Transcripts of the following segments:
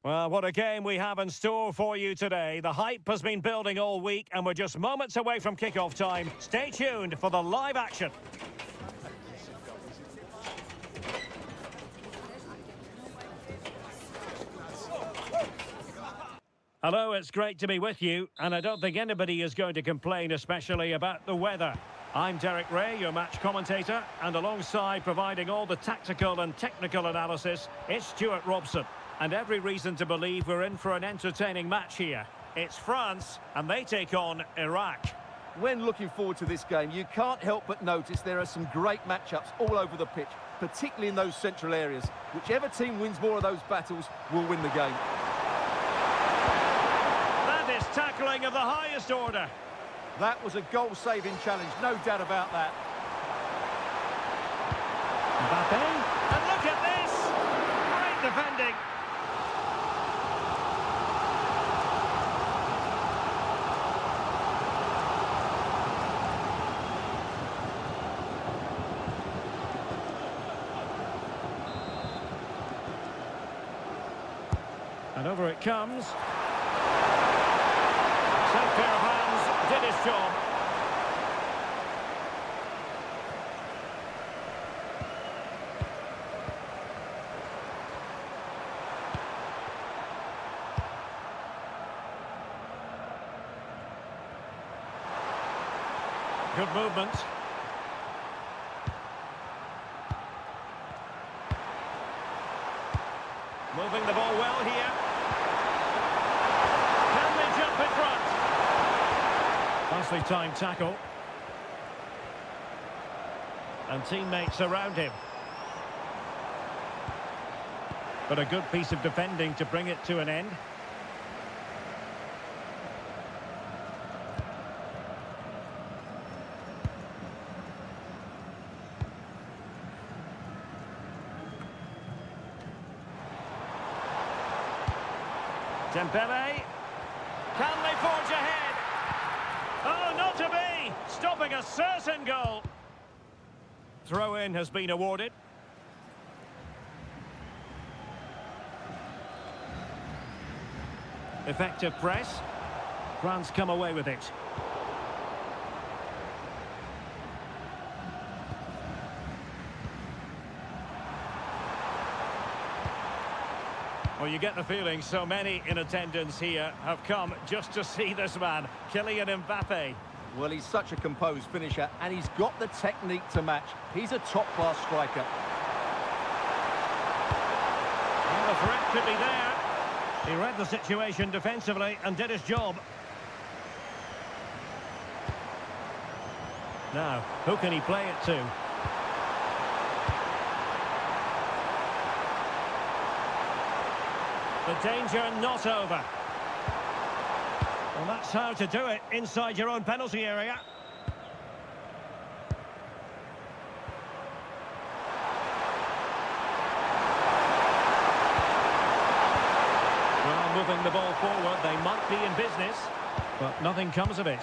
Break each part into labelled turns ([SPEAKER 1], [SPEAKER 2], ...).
[SPEAKER 1] Well, what a game we have in store for you today. The hype has been building all week and we're just moments away from kickoff time. Stay tuned for the live action. Hello, it's great to be with you, and I don't think anybody is going to complain, especially about the weather. I'm Derek Ray, your match commentator, and alongside providing all the tactical and technical analysis, it's Stuart Robson. And every reason to believe we're in for an entertaining match here. It's France, and they take on Iraq.
[SPEAKER 2] When looking forward to this game, you can't help but notice there are some great matchups all over the pitch, particularly in those central areas. Whichever team wins more of those battles will win the game.
[SPEAKER 1] That is tackling of the highest order.
[SPEAKER 2] That was a goal-saving challenge, no doubt about that.
[SPEAKER 1] Mbappe, and look at this! Great defending. And over it comes. Set pair of hands, did his job. Good movement. Moving the ball well here. Can they jump in front? Nicely timed tackle. And teammates around him. But a good piece of defending to bring it to an end. Dembele, can they forge ahead? Oh, not to be! Stopping a certain goal. Throw-in has been awarded. Effective press. France come away with it. Well, you get the feeling so many in attendance here have come just to see this man, Kylian Mbappe.
[SPEAKER 2] Well, he's such a composed finisher, and he's got the technique to match. He's a top-class striker.
[SPEAKER 1] Well, the threat could be there. He read the situation defensively and did his job. Now, who can he play it to? The danger not over. Well, that's how to do it inside your own penalty area. Well, moving the ball forward, they might be in business, but nothing comes of it.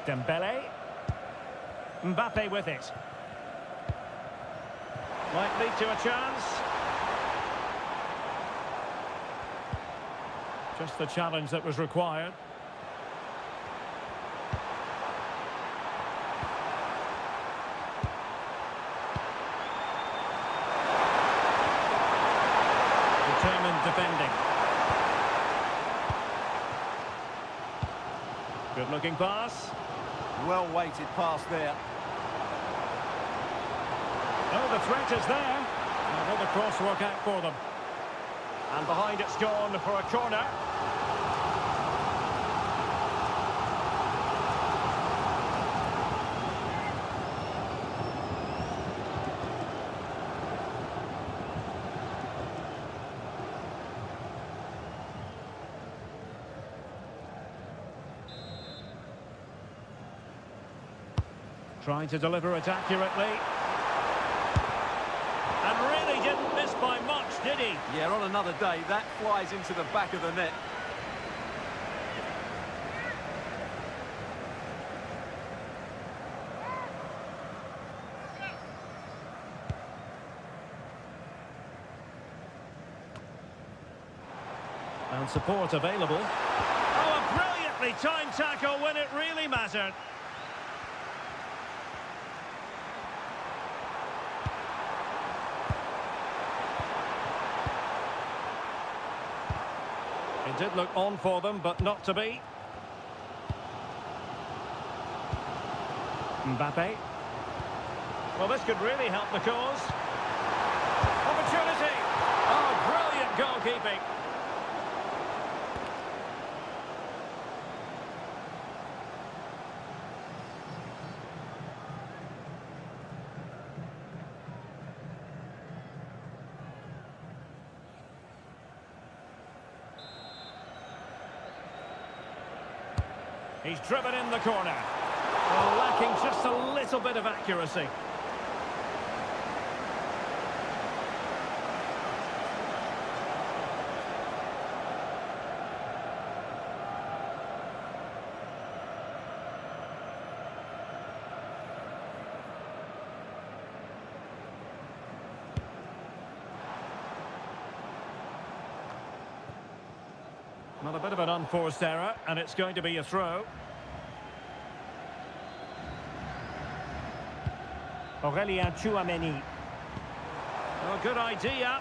[SPEAKER 1] Dembele. Mbappe with it. Might lead to a chance. Just the challenge that was required. Determined defending. Good looking pass.
[SPEAKER 2] Well-weighted pass there.
[SPEAKER 1] Oh, the threat is there. Now will the cross work out for them? And behind it's gone for a corner. Trying to deliver it accurately. And really didn't miss by much, did he?
[SPEAKER 2] Yeah, on another day, that flies into the back of the net.
[SPEAKER 1] And support available. Oh, a brilliantly timed tackle when it really mattered. It did look on for them, but not to be. Mbappe. Well, this could really help the cause. Opportunity! Oh, brilliant goalkeeping. He's driven in the corner. Well, lacking just a little bit of accuracy. Well, a bit of an unforced error, and it's going to be a throw. Aurélien Tchouameni. Oh, good idea.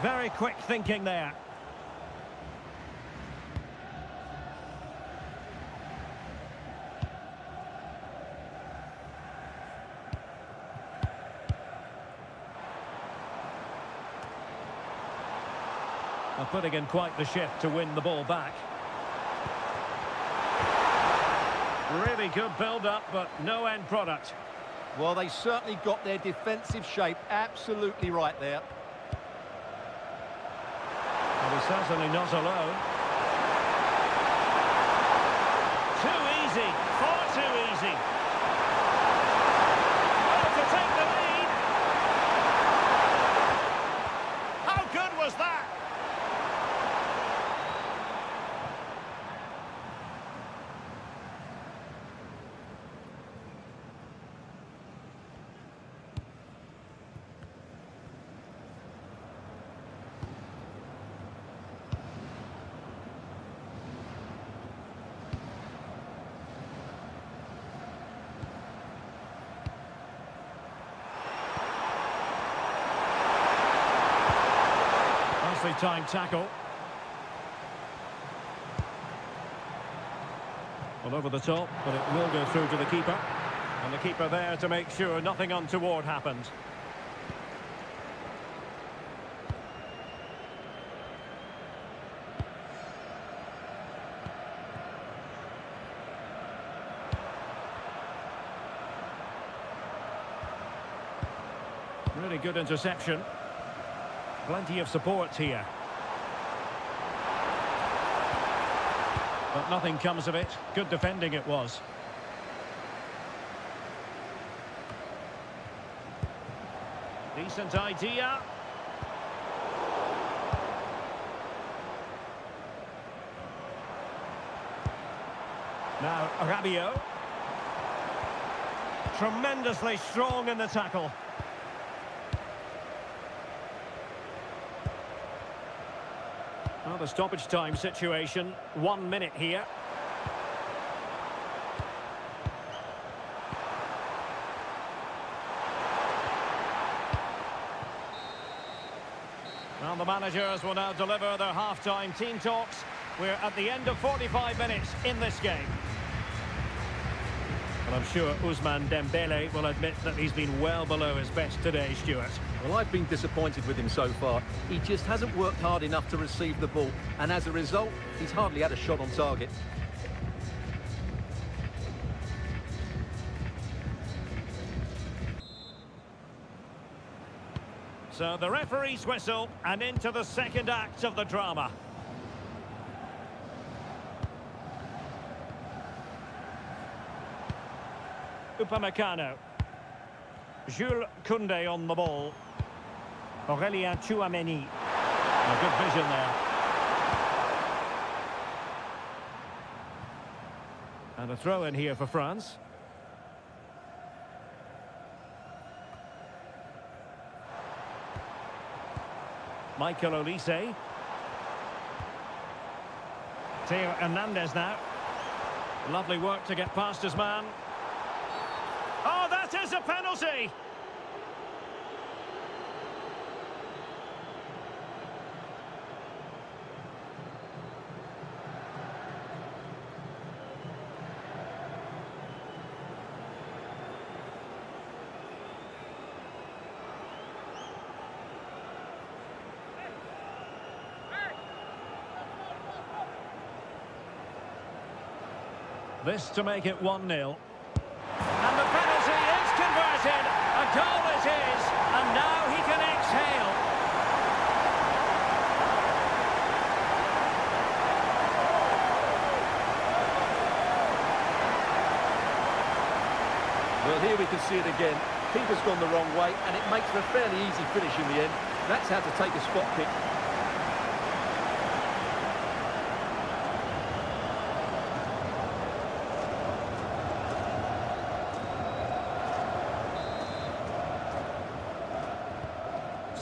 [SPEAKER 1] Very quick thinking there. Well, putting in quite the shift to win the ball back. Really good build-up, but no end product.
[SPEAKER 2] Well, they certainly got their defensive shape absolutely right there.
[SPEAKER 1] Well, he's certainly not alone. Too easy, far too easy. Oh, to take the lead. How good was that? Nicely timed tackle. Well, over the top, but it will go through to the keeper. And the keeper there to make sure nothing untoward happened. Really good interception. Plenty of support here. But nothing comes of it. Good defending it was. Decent idea. Now, Rabiot. Tremendously strong in the tackle. Well, the stoppage time situation, 1 minute here. Well, the managers will now deliver their half-time team talks. We're at the end of 45 minutes in this game. And I'm sure Ousmane Dembele will admit that he's been well below his best today, Stuart.
[SPEAKER 2] Well, I've been disappointed with him so far. He just hasn't worked hard enough to receive the ball, and as a result, he's hardly had a shot on target.
[SPEAKER 1] So the referee's whistle, and into the second act of the drama. Upamecano. Jules Koundé on the ball. Aurélien Tchouameni. A good vision there. And a throw in here for France. Michael Olise. Theo Hernandez now. Lovely work to get past his man. Oh, that is a penalty! This to make it 1-0. And the penalty is converted. A goal it is. And now he can exhale.
[SPEAKER 2] Well, here we can see it again. Keeper's gone the wrong way, and it makes for a fairly easy finish in the end. That's how to take a spot kick.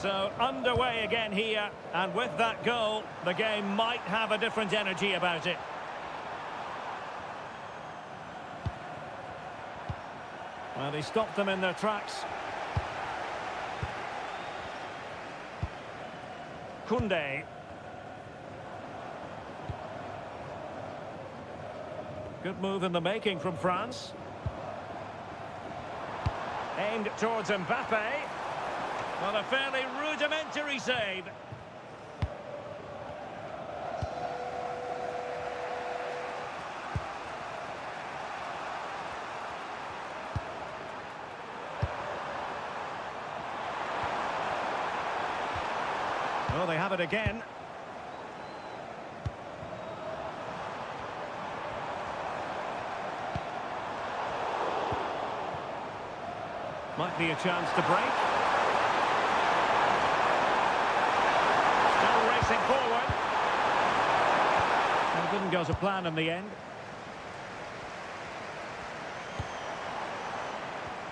[SPEAKER 1] So underway again here, and with that goal, the game might have a different energy about it. Well, he stopped them in their tracks. Koundé. Good move in the making from France. Aimed towards Mbappe. Well, a fairly rudimentary save. Well, they have it again. Might be a chance to break. Still racing forward. Well, it didn't go to plan in the end.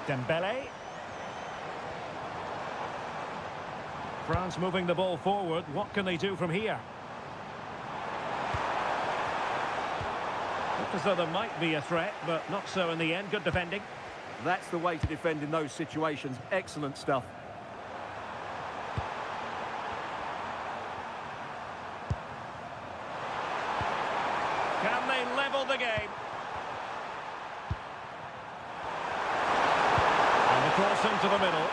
[SPEAKER 1] Dembele. France moving the ball forward. What can they do from here? Looked as though there might be a threat, but not so in the end. Good defending.
[SPEAKER 2] That's the way to defend in those situations. Excellent stuff.
[SPEAKER 1] Can they level the game? And the cross into the middle.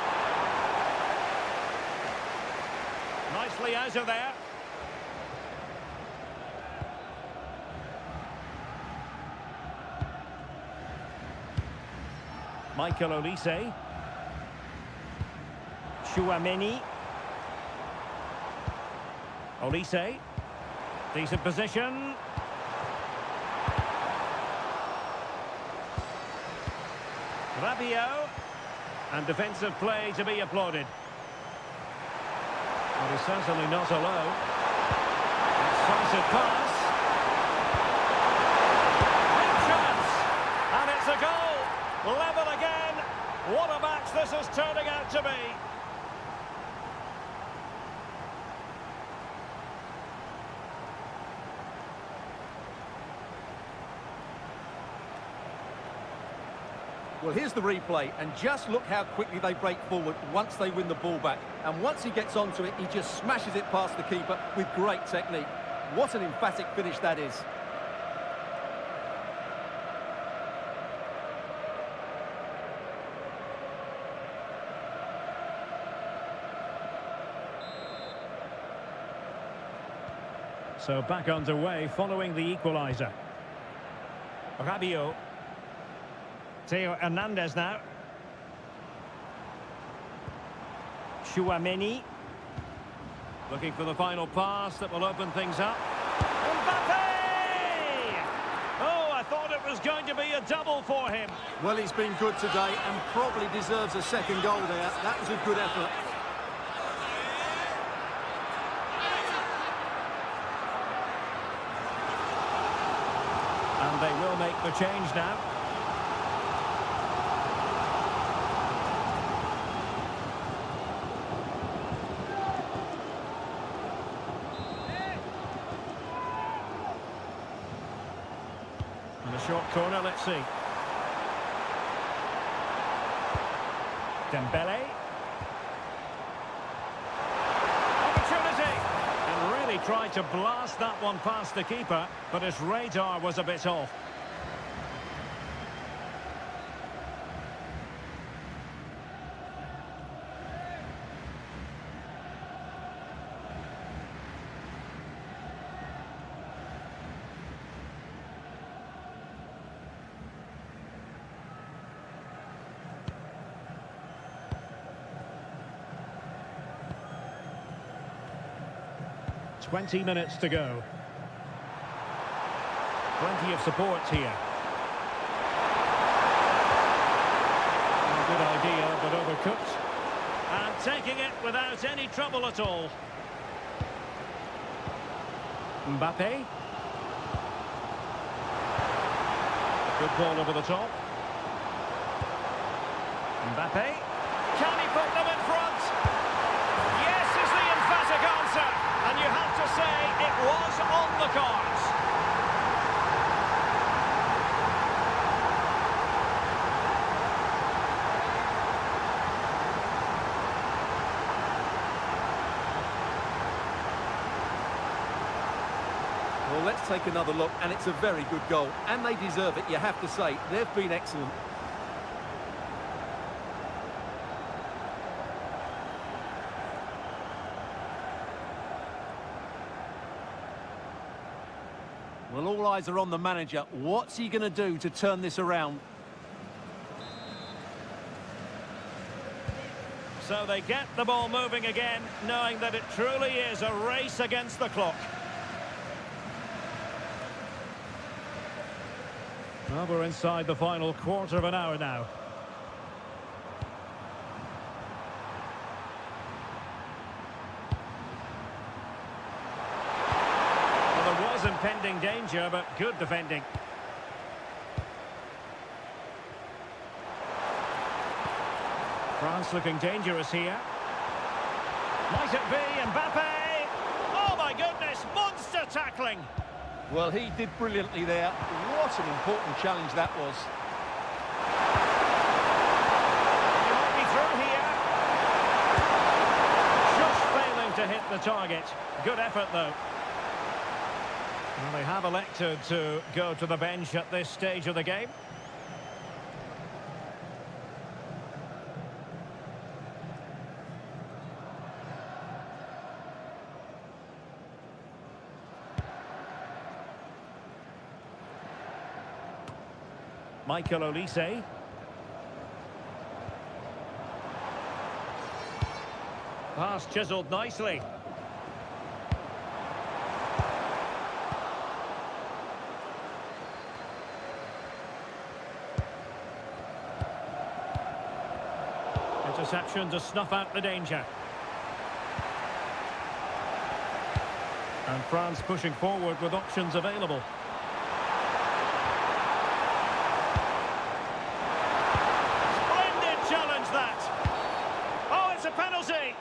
[SPEAKER 1] Nicely out of there. Michael Olise. Chouameni. Olise. Decent position. Rabiot. And defensive play to be applauded. But he's certainly not alone. Decisive pass. Big chance. And it's a goal. Level again. What a match this is turning out to be.
[SPEAKER 2] Well, here's the replay, and just look how quickly they break forward once they win the ball back. And once he gets onto it, he just smashes it past the keeper with great technique. What an emphatic finish that is.
[SPEAKER 1] So back underway following the equaliser. Rabiot. Theo Hernandez now. Chouameni. Looking for the final pass that will open things up. Mbappe! Oh, I thought it was going to be a double for him.
[SPEAKER 2] Well, he's been good today and probably deserves a second goal there. That was a good effort.
[SPEAKER 1] And they will make the change now. corner, let's see. Dembele. Opportunity! And really tried to blast that one past the keeper, but his radar was a bit off. Twenty minutes to go. Plenty of support here. A good idea, but overcooked. And taking it without any trouble at all. Mbappe. Good ball over the top. Mbappe. Can he put them in front? Yes is the emphatic answer. And you have to say it was on the cards.
[SPEAKER 2] Well, let's take another look, and it's a very good goal. And they deserve it, you have to say. They've been excellent. Well, all eyes are on the manager. What's he going to do to turn this around?
[SPEAKER 1] So they get the ball moving again, knowing that it truly is a race against the clock. Well, we're inside the final quarter of an hour now. Impending danger, but good defending. France looking dangerous here. Might it be Mbappe? Oh my goodness, monster tackling!
[SPEAKER 2] Well, he did brilliantly there. What an important challenge that was.
[SPEAKER 1] He might be through here. Just failing to hit the target. Good effort though. Well, they have elected to go to the bench at this stage of the game. Michael Olise. Pass chiselled nicely. Interception to snuff out the danger. And France pushing forward with options available. Splendid challenge that. Oh, it's a penalty.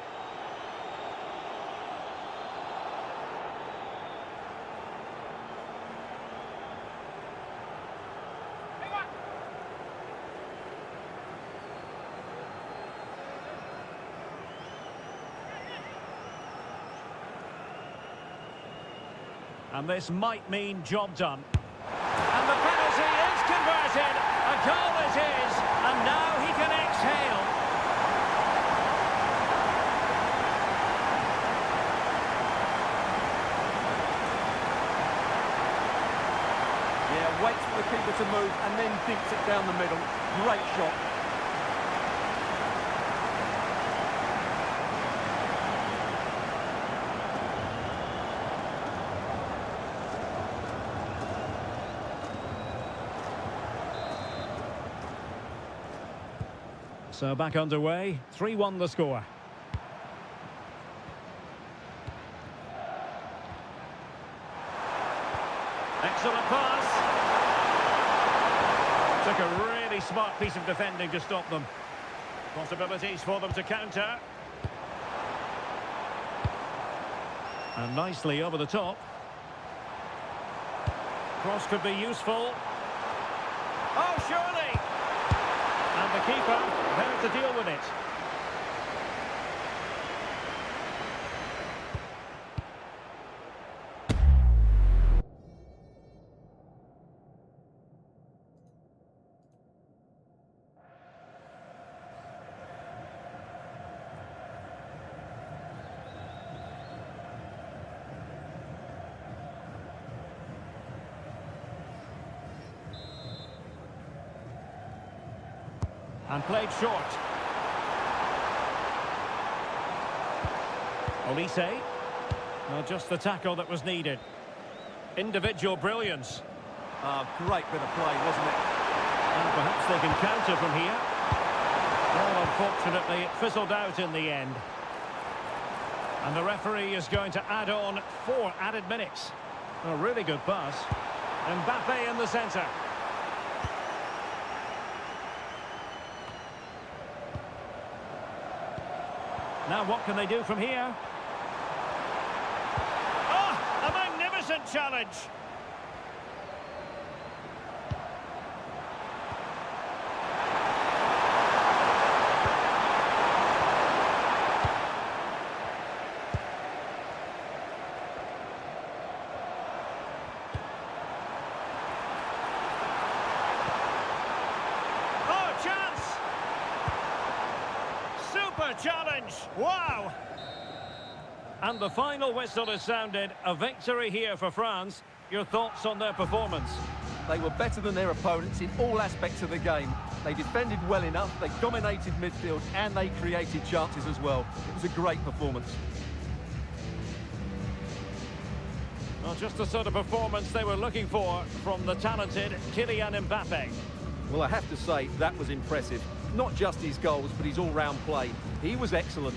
[SPEAKER 1] And this might mean job done. And the penalty is converted. A goal it is. And now he can exhale.
[SPEAKER 2] Yeah, waits for the keeper to move and then dinks it down the middle. Great shot.
[SPEAKER 1] So back underway, 3-1 the score. Excellent pass. Took a really smart piece of defending to stop them. Possibilities for them to counter. And nicely over the top. Cross could be useful. Oh, surely! And the keeper there to deal with it. And played short. Olise. Well, just the tackle that was needed. Individual brilliance.
[SPEAKER 2] Great bit of play, wasn't it?
[SPEAKER 1] And perhaps they can counter from here. Well, unfortunately, it fizzled out in the end. And the referee is going to add on 4 added minutes. A really good pass. Mbappe in the centre. Now what can they do from here? Oh, a magnificent challenge! Oh, chance! Super challenge! Wow! And the final whistle has sounded. A victory here for France. Your thoughts on their performance?
[SPEAKER 2] They were better than their opponents in all aspects of the game. They defended well enough, they dominated midfield, and they created chances as well. It was a great performance.
[SPEAKER 1] Well, just the sort of performance they were looking for from the talented Kylian Mbappe.
[SPEAKER 2] Well, I have to say, that was impressive. Not just his goals, but his all-round play. He was excellent.